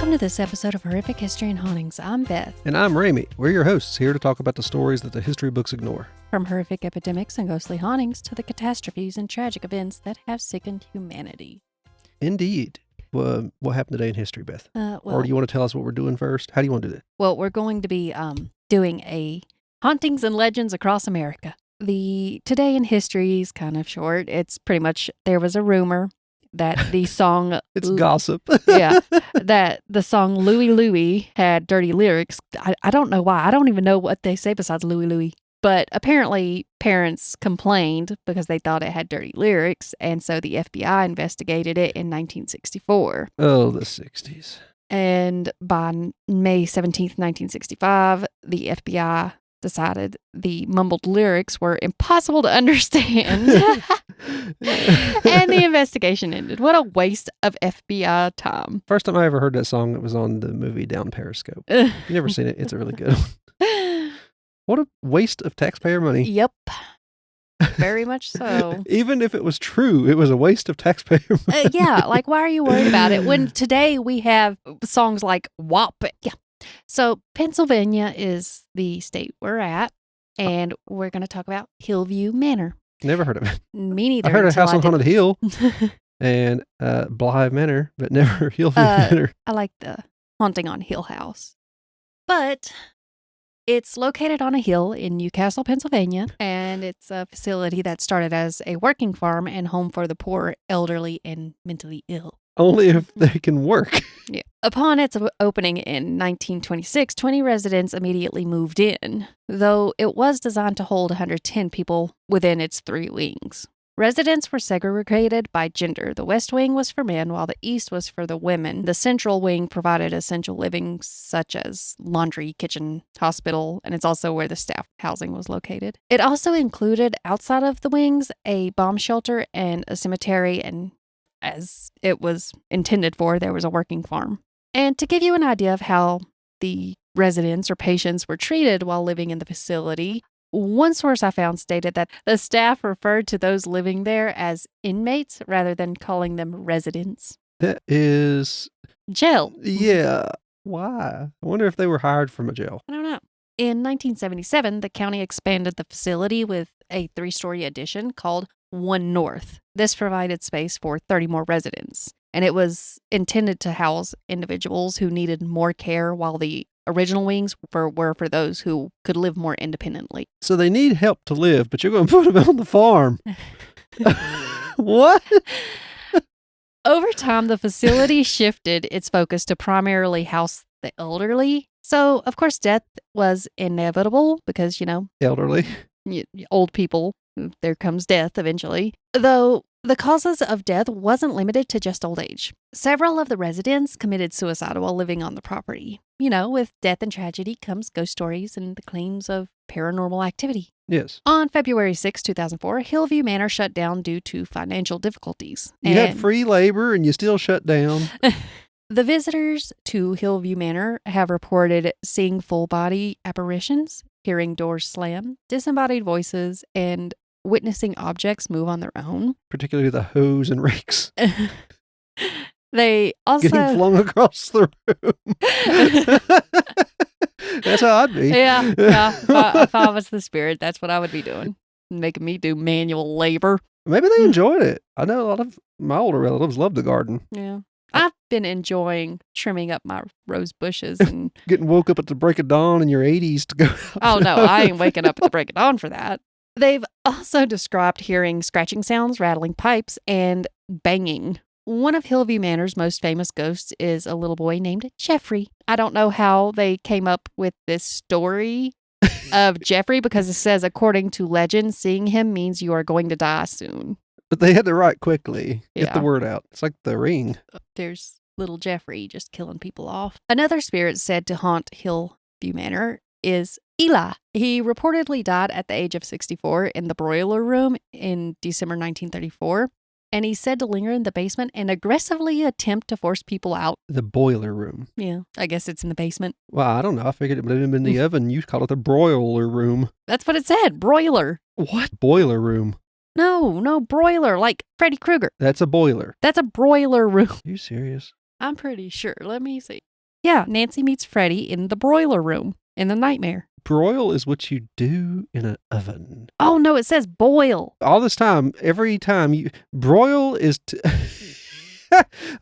Welcome to this episode of Horrific History and Hauntings. I'm Beth. And I'm Ramy. We're your hosts, here to talk about the stories that the history books ignore. From horrific epidemics and ghostly hauntings to the catastrophes and tragic events that have sickened humanity. Indeed. What happened today in history, Beth? Or do you want to tell us what we're doing first? How do you want to do that? Well, we're going to be doing a Hauntings and Legends Across America. The Today in History is kind of short. It's pretty much, there was a rumor that the song... It's gossip. Yeah, that the song Louie Louie had dirty lyrics. I don't know why. I don't even know what they say besides Louie Louie. But apparently parents complained because they thought it had dirty lyrics, and so the FBI investigated it in 1964. Oh, the 60s. And by May 17th, 1965, the FBI decided the mumbled lyrics were impossible to understand. And the investigation ended. What a waste of FBI time. First time I ever heard that song, it was on the movie Down Periscope. You've never seen it. It's a really good one. What a waste of taxpayer money. Yep. Very much so. Even if it was true, it was a waste of taxpayer money. Yeah, like why are you worried about it when today we have songs like WAP? Yeah. So Pennsylvania is the state we're at, and we're going to talk about Hillview Manor. Never heard of it. Me neither. I heard of House on Haunted Hill and Blythe Manor, but never Hillview Manor. I like the Haunting on Hill House. But it's located on a hill in Newcastle, Pennsylvania, and it's a facility that started as a working farm and home for the poor, elderly, and mentally ill. Only if they can work. Yeah. Upon its opening in 1926, 20 residents immediately moved in, though it was designed to hold 110 people within its 3 wings. Residents were segregated by gender. The west wing was for men, while the east was for the women. The central wing provided essential living such as laundry, kitchen, hospital, and it's also where the staff housing was located. It also included, outside of the wings, a bomb shelter and a cemetery, and as it was intended for, there was a working farm. And to give you an idea of how the residents or patients were treated while living in the facility, one source I found stated that the staff referred to those living there as inmates rather than calling them residents. That is... Jail. Yeah. Why? I wonder if they were hired from a jail. I don't know. In 1977, the county expanded the facility with a 3-story addition called One North. This provided space for 30 more residents, and it was intended to house individuals who needed more care, while the original wings were for those who could live more independently. So they need help to live, but you're going to put them on the farm. What? Over time, the facility shifted its focus to primarily house the elderly. So, of course, death was inevitable because, Elderly. Old people, there comes death eventually. Though the causes of death wasn't limited to just old age. Several of the residents committed suicide while living on the property. With death and tragedy comes ghost stories and the claims of paranormal activity. Yes. On February 6, 2004, Hillview Manor shut down due to financial difficulties. You had free labor and you still shut down. The visitors to Hillview Manor have reported seeing full-body apparitions, hearing doors slam, disembodied voices, and witnessing objects move on their own. Particularly the hose and rakes. They also... Getting flung across the room. That's how I'd be. Yeah. If I was the spirit, that's what I would be doing. Making me do manual labor. Maybe they enjoyed it. I know a lot of my older relatives love the garden. Yeah. I've been enjoying trimming up my rose bushes and getting woke up at the break of dawn in your 80s to go out. Oh, no, I ain't waking up at the break of dawn for that. They've also described hearing scratching sounds, rattling pipes, and banging. One of Hillview Manor's most famous ghosts is a little boy named Jeffrey. I don't know how they came up with this story of Jeffrey because it says, according to legend, seeing him means you are going to die soon. But they had to write quickly. Yeah. Get the word out. It's like The Ring. There's little Jeffrey just killing people off. Another spirit said to haunt Hillview Manor is Eli. He reportedly died at the age of 64 in the broiler room in December 1934. And he's said to linger in the basement and aggressively attempt to force people out. The boiler room. Yeah, I guess it's in the basement. Well, I don't know. I figured it would have been in the oven. You call it the broiler room. That's what it said. Broiler. What? Boiler room. No, broiler, like Freddy Krueger. That's a boiler. That's a broiler room. Are you serious? I'm pretty sure. Let me see. Yeah, Nancy meets Freddie in the broiler room in the nightmare. Broil is what you do in an oven. Oh, no, it says boil. All this time, every time you broil is.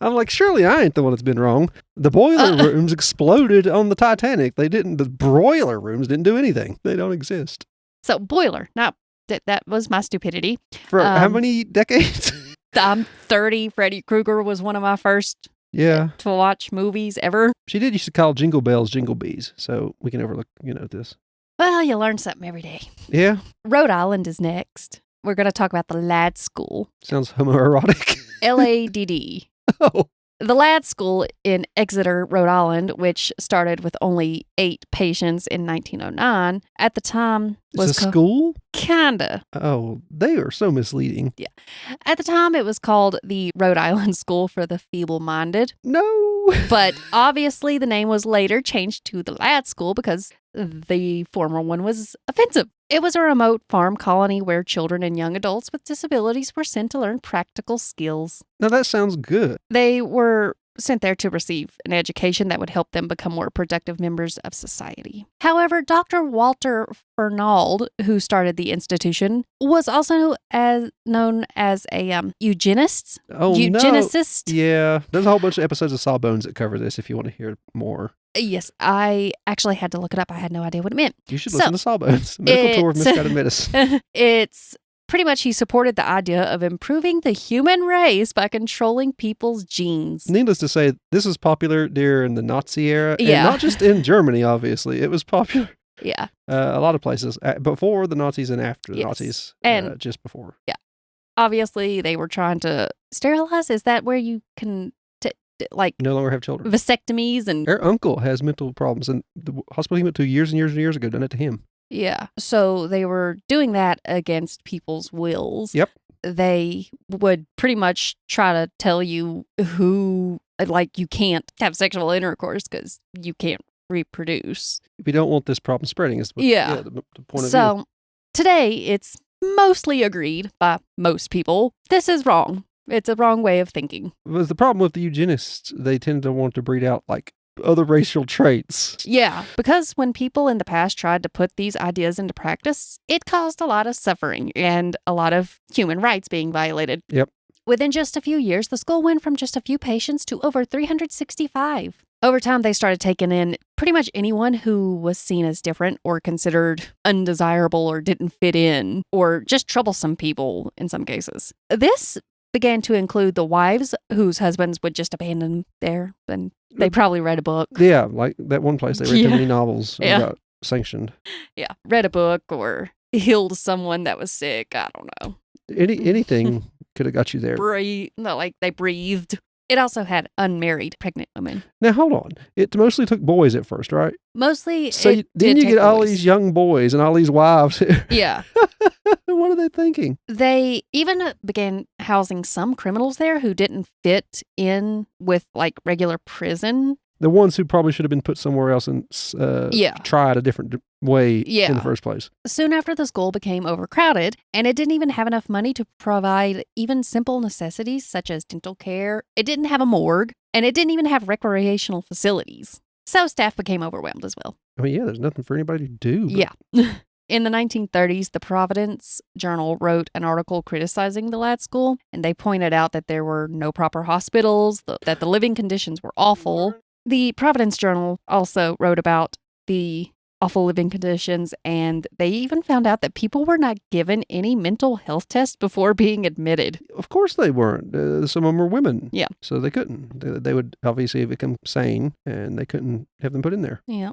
I'm like, surely I ain't the one that's been wrong. The boiler rooms exploded on the Titanic. They didn't. The broiler rooms didn't do anything. They don't exist. So boiler. Now, that was my stupidity. For how many decades? I'm 30. Freddy Krueger was one of my first to watch movies ever. She did used to call Jingle Bells Jingle Bees, so we can overlook, this. Well, you learn something every day. Yeah. Rhode Island is next. We're going to talk about the Ladd School. Sounds homoerotic. LADD. Oh. The Ladd School in Exeter, Rhode Island, which started with only 8 patients in 1909, at the time was It's a school? Kinda. Oh, they are so misleading. Yeah. At the time, it was called the Rhode Island School for the Feeble-Minded. No. But obviously, the name was later changed to the Ladd School because the former one was offensive. It was a remote farm colony where children and young adults with disabilities were sent to learn practical skills. Now, that sounds good. They were sent there to receive an education that would help them become more productive members of society. However, Dr. Walter Fernald, who started the institution, was also known as a eugenist. Oh, eugenicist. No. Yeah, there's a whole bunch of episodes of Sawbones that cover this if you want to hear more. Yes, I actually had to look it up. I had no idea what it meant. You should listen to Sawbones, Medical Tour of Misguided Medicine. It's pretty much he supported the idea of improving the human race by controlling people's genes. Needless to say, this was popular during the Nazi era. Yeah. And not just in Germany, obviously. It was popular. Yeah. A lot of places. Before the Nazis and after the Nazis. And just before. Yeah. Obviously, they were trying to sterilize. Is that where you can, no longer have children? Vasectomies and... Our uncle has mental problems. And the hospital he went to years and years and years ago done it to him. Yeah. So they were doing that against people's wills. Yep. They would pretty much try to tell you who, you can't have sexual intercourse because you can't reproduce. We don't want this problem spreading. Is the point of view. So today it's mostly agreed by most people. This is wrong. It's a wrong way of thinking. But the problem with the eugenists, they tend to want to breed out other racial traits. Yeah, because when people in the past tried to put these ideas into practice, it caused a lot of suffering and a lot of human rights being violated. Yep. Within just a few years, the school went from just a few patients to over 365. Over time, they started taking in pretty much anyone who was seen as different or considered undesirable or didn't fit in, or just troublesome people in some cases. This began to include the wives whose husbands would just abandon them there, and they probably read a book. Yeah, like that one place they read too many novels and got sanctioned. Yeah, read a book or healed someone that was sick. I don't know. Anything could have got you there. They breathed. It also had unmarried pregnant women. Now, hold on. It mostly took boys at first, right? Mostly. So then you get all these young boys and all these wives. Yeah. What are they thinking? They even began housing some criminals there who didn't fit in with regular prison. The ones who probably should have been put somewhere else and tried a different way in the first place. Soon after, the school became overcrowded, and it didn't even have enough money to provide even simple necessities such as dental care. It didn't have a morgue, and it didn't even have recreational facilities. So staff became overwhelmed as well. I mean, there's nothing for anybody to do. Yeah. In the 1930s, the Providence Journal wrote an article criticizing the Ladd School, and they pointed out that there were no proper hospitals, that the living conditions were awful. The Providence Journal also wrote about the awful living conditions, and they even found out that people were not given any mental health tests before being admitted. Of course they weren't. Some of them were women. Yeah. So they couldn't. They would obviously become sane, and they couldn't have them put in there. Yeah.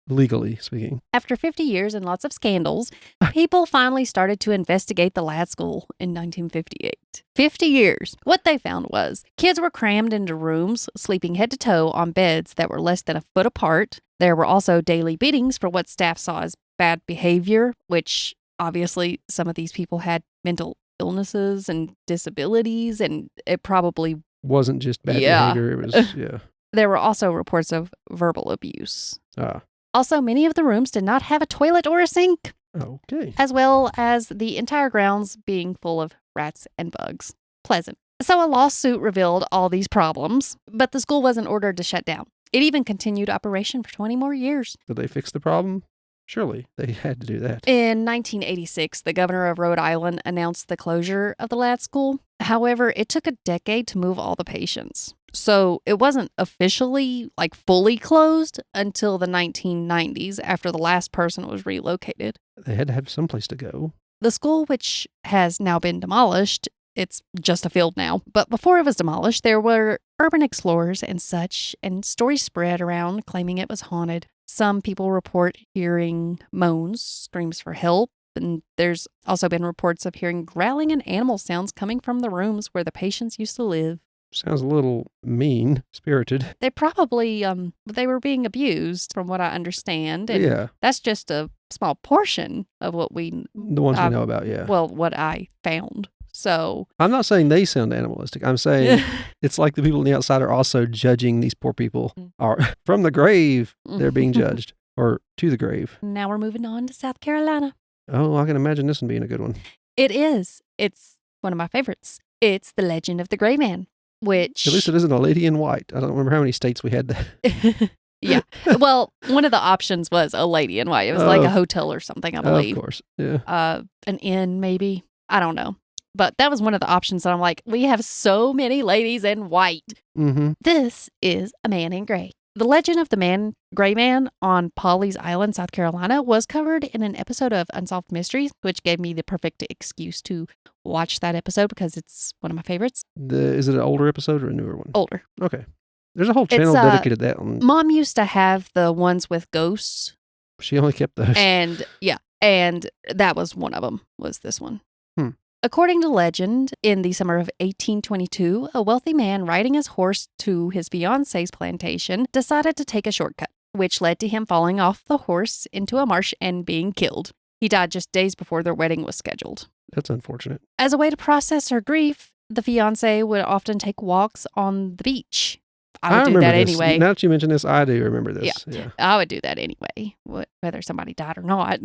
Legally speaking. After 50 years and lots of scandals, people finally started to investigate the Ladd School in 1958. 50 years. What they found was kids were crammed into rooms, sleeping head to toe on beds that were less than a foot apart. There were also daily beatings for what staff saw as bad behavior, which obviously some of these people had mental illnesses and disabilities, and it probably wasn't just bad behavior. It was, There were also reports of verbal abuse. Ah. Also, many of the rooms did not have a toilet or a sink. Okay. As well as the entire grounds being full of rats and bugs. Pleasant. So a lawsuit revealed all these problems, but the school wasn't ordered to shut down. It even continued operation for 20 more years. Did they fix the problem? Surely they had to do that. In 1986, the governor of Rhode Island announced the closure of the lad school. However, it took a decade to move all the patients. So it wasn't officially, fully closed until the 1990s after the last person was relocated. They had to have someplace to go. The school, which has now been demolished, it's just a field now. But before it was demolished, there were urban explorers and such, and stories spread around claiming it was haunted. Some people report hearing moans, screams for help, and there's also been reports of hearing growling and animal sounds coming from the rooms where the patients used to live. Sounds a little mean-spirited. They probably, they were being abused, from what I understand. And Yeah. that's just a small portion of what The ones we know about, yeah. Well, what I found. So I'm not saying they sound animalistic. I'm saying it's like the people on the outside are also judging these poor people. Are from the grave, they're being judged. Or to the grave. Now we're moving on to South Carolina. Oh, I can imagine this one being a good one. It is. It's one of my favorites. It's the Legend of the Gray Man, which... At least it isn't a lady in white. I don't remember how many states we had that. Yeah. Well, one of the options was a lady in white. It was like a hotel or something, I believe. Of course. Yeah. An inn, maybe. I don't know. But that was one of the options that I'm like, we have so many ladies in white. Mm-hmm. This is a man in gray. The legend of the Gray Man on Pawleys Island, South Carolina, was covered in an episode of Unsolved Mysteries, which gave me the perfect excuse to watch that episode because it's one of my favorites. Is it an older episode or a newer one? Older. Okay. There's a whole channel dedicated to that one. Mom used to have the ones with ghosts. She only kept those. And that was one of them, was this one. Hmm. According to legend, in the summer of 1822, a wealthy man riding his horse to his fiance's plantation decided to take a shortcut, which led to him falling off the horse into a marsh and being killed. He died just days before their wedding was scheduled. That's unfortunate. As a way to process her grief, the fiancé would often take walks on the beach. I would do that anyway. Now that you mention this, I do remember this. Yeah. I would do that anyway, whether somebody died or not.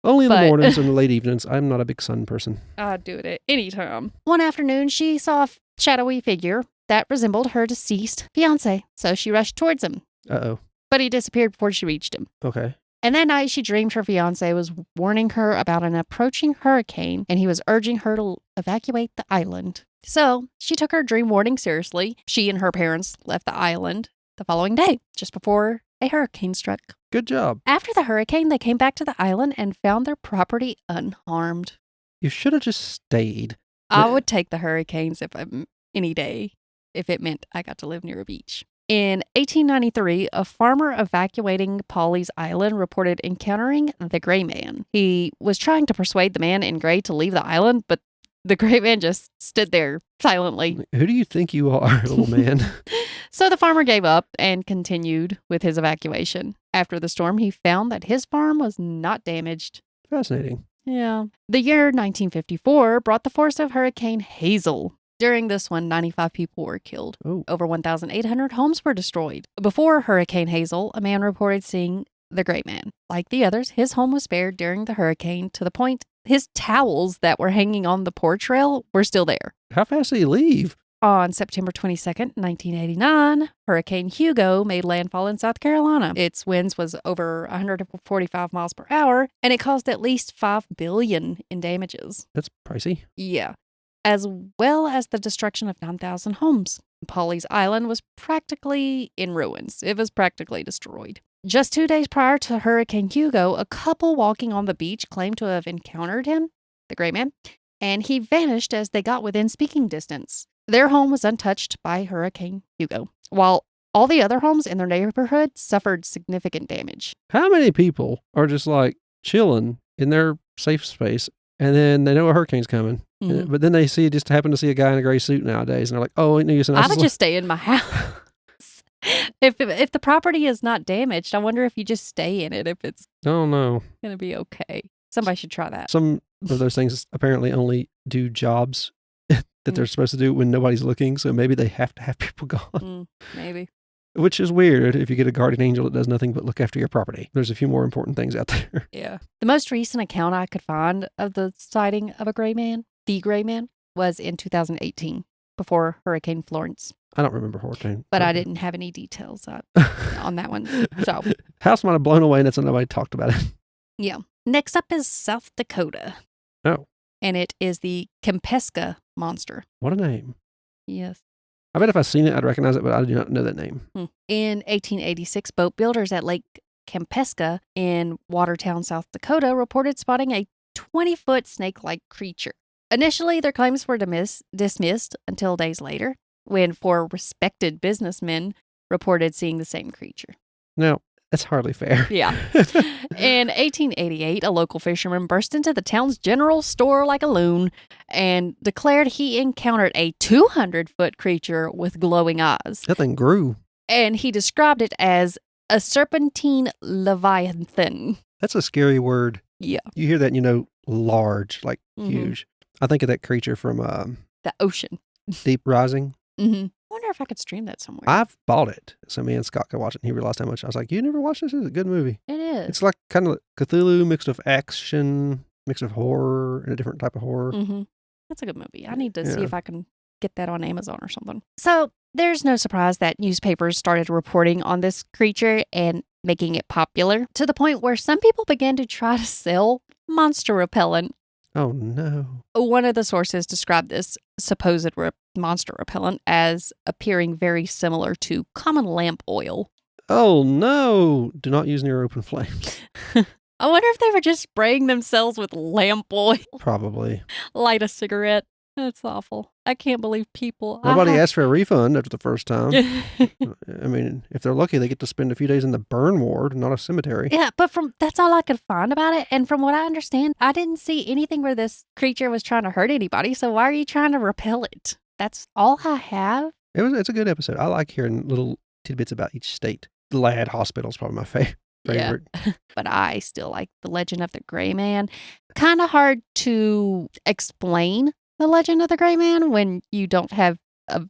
Only in the mornings and the late evenings. I'm not a big sun person. I'd do it at any time. One afternoon, she saw a shadowy figure that resembled her deceased fiancé, so she rushed towards him. Uh-oh. But he disappeared before she reached him. Okay. And that night, she dreamed her fiancé was warning her about an approaching hurricane, and he was urging her to evacuate the island. So she took her dream warning seriously. She and her parents left the island the following day, just before a hurricane struck. Good job. After the hurricane, they came back to the island and found their property unharmed. You should have just stayed. I would take the hurricanes any day if it meant I got to live near a beach. In 1893, a farmer evacuating Pawleys Island reported encountering the Gray Man. He was trying to persuade the man in gray to leave the island, but the Gray Man just stood there silently. Who do you think you are, little man? So the farmer gave up and continued with his evacuation. After the storm, he found that his farm was not damaged. Fascinating. Yeah. The year 1954 brought the force of Hurricane Hazel. During this one, 95 people were killed. Oh. Over 1,800 homes were destroyed. Before Hurricane Hazel, a man reported seeing the Gray Man. Like the others, his home was spared during the hurricane to the point his towels that were hanging on the porch rail were still there. How fast did he leave? On September 22nd, 1989, Hurricane Hugo made landfall in South Carolina. Its winds was over 145 miles per hour, and it caused at least $5 billion in damages. That's pricey. Yeah. As well as the destruction of 9,000 homes. Pawleys Island was practically in ruins. It was practically destroyed. Just 2 days prior to Hurricane Hugo, a couple walking on the beach claimed to have encountered him, the Gray Man, and he vanished as they got within speaking distance. Their home was untouched by Hurricane Hugo, while all the other homes in their neighborhood suffered significant damage. How many people are just like chilling in their safe space and then they know a hurricane's coming, but then they just happen to see a guy in a gray suit nowadays and they're like, oh, ain't no use. I would just stay in my house. If the property is not damaged, I wonder if you just stay in it if it's going to be okay. Somebody should try that. Some of those things apparently only do jobs that they're supposed to do when nobody's looking, so maybe they have to have people gone. Maybe. Which is weird if you get a guardian angel that does nothing but look after your property. There's a few more important things out there. Yeah. The most recent account I could find of the sighting of the Gray Man, was in 2018, before Hurricane Florence. I don't remember Horton. But I didn't have any details on that one. So, house might have blown away and it's nobody talked about it. yeah. Next up is South Dakota. Oh. And it is the Kempeska monster. What a name. Yes. I bet if I seen it, I'd recognize it, but I do not know that name. In 1886, boat builders at Lake Kempeska in Watertown, South Dakota, reported spotting a 20-foot snake-like creature. Initially, their claims were dismissed until days later, when 4 respected businessmen reported seeing the same creature. No, that's hardly fair. Yeah. In 1888, a local fisherman burst into the town's general store like a loon and declared he encountered a 200-foot creature with glowing eyes. That thing grew. And he described it as a serpentine leviathan. That's a scary word. Yeah. You hear that and you know large, like huge. I think of that creature from the ocean. Deep Rising. I wonder if I could stream that somewhere. I've bought it. So me and Scott could watch it and he realized how much. I was like, you never watched this? It's a good movie. It is. It's like kind of Cthulhu mixed with action, mixed with horror, and a different type of horror. That's a good movie. I need to see if I can get that on Amazon or something. So there's no surprise that newspapers started reporting on this creature and making it popular to the point where some people began to try to sell monster repellent. Oh, no. One of the sources described this supposed monster repellent as appearing very similar to common lamp oil. Oh, no. Do not use near open flames. I wonder if they were just spraying themselves with lamp oil. Probably. Light a cigarette. That's awful. I can't believe people. Nobody asked for a refund after the first time. I mean, if they're lucky, they get to spend a few days in the burn ward, not a cemetery. Yeah, but that's all I could find about it. And from what I understand, I didn't see anything where this creature was trying to hurt anybody. So why are you trying to repel it? That's all I have. It's a good episode. I like hearing little tidbits about each state. The Ladd Hospital is probably my favorite. Yeah, but I still like The Legend of the Gray Man. Kind of hard to explain The Legend of the Gray Man when you don't have a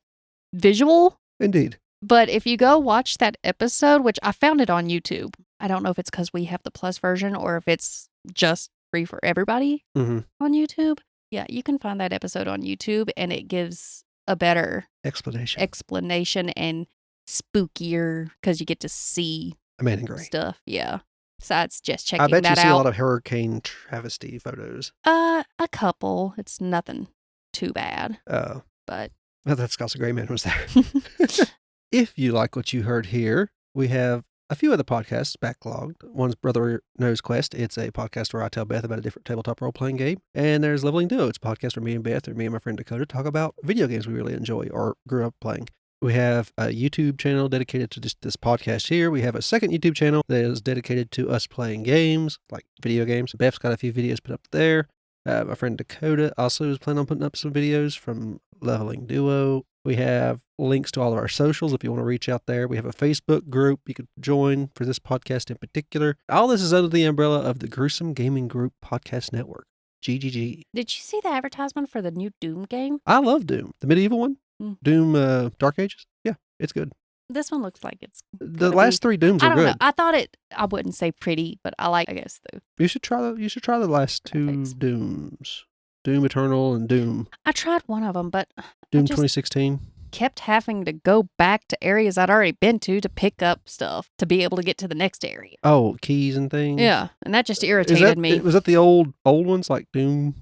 visual. Indeed. But if you go watch that episode, which I found it on YouTube, I don't know if it's because we have the plus version or if it's just free for everybody on YouTube. Yeah, you can find that episode on YouTube and it gives a better explanation and spookier because you get to see a man in gray stuff. Yeah. Besides just checking that out. I bet you see a lot of hurricane travesty photos. A couple. It's nothing too bad. Oh. But that's because the Gray Man was there. If you like what you heard here, we have a few other podcasts backlogged. One's Brother Knows Quest. It's a podcast where I tell Beth about a different tabletop role-playing game. And there's Leveling Duo. It's a podcast where me and Beth, or me and my friend Dakota, talk about video games we really enjoy or grew up playing. We have a YouTube channel dedicated to just this podcast here. We have a second YouTube channel that is dedicated to us playing games, like video games. Beth's got a few videos put up there. My friend Dakota also is planning on putting up some videos from Leveling Duo. We have links to all of our socials if you want to reach out there. We have a Facebook group you could join for this podcast in particular. All this is under the umbrella of the Gruesome Gaming Group Podcast Network, GGG. Did you see the advertisement for the new Doom game? I love Doom. The medieval one? Doom Dark Ages? Yeah, it's good. This one looks like it's the last 3 Dooms are good. Know. I thought I wouldn't say pretty, but I guess the You should try the last 2 Dooms. Doom Eternal and Doom. I tried one of them, but Doom 2016. Kept having to go back to areas I'd already been to pick up stuff to be able to get to the next area. Oh, keys and things. Yeah, and that just irritated me. Was that the old ones like Doom,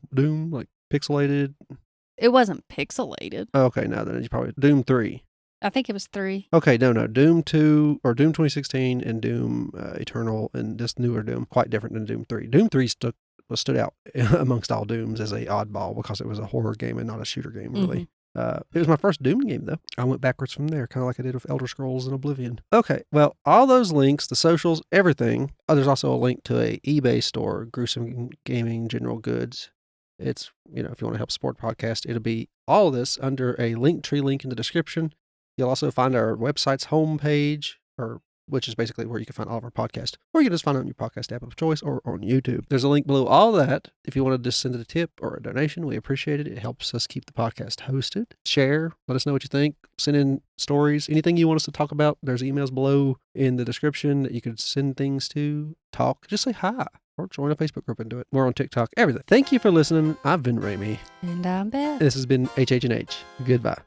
like pixelated? It wasn't pixelated. Oh, okay, no, then it's probably Doom 3. I think it was 3. Okay, no, Doom 2 or Doom 2016 and Doom Eternal and this newer Doom quite different than Doom 3. Doom 3 stood out amongst all Dooms as a oddball because it was a horror game and not a shooter game, really. It was my first Doom game, though. I went backwards from there, kind of like I did with Elder Scrolls and Oblivion. Okay, well, all those links, the socials, everything. Oh, there's also a link to a eBay store, Gruesome Gaming General Goods. It's, if you want to help support the podcast, it'll be all of this under a Linktree link in the description. You'll also find our website's homepage, which is basically where you can find all of our podcasts. Or you can just find it on your podcast app of choice or on YouTube. There's a link below all that. If you want to just send it a tip or a donation, we appreciate it. It helps us keep the podcast hosted. Share. Let us know what you think. Send in stories. Anything you want us to talk about, there's emails below in the description that you could send things to. Talk. Just say hi. Or join a Facebook group and do it. We're on TikTok. Everything. Thank you for listening. I've been Rami. And I'm Beth. This has been HH&H. Goodbye.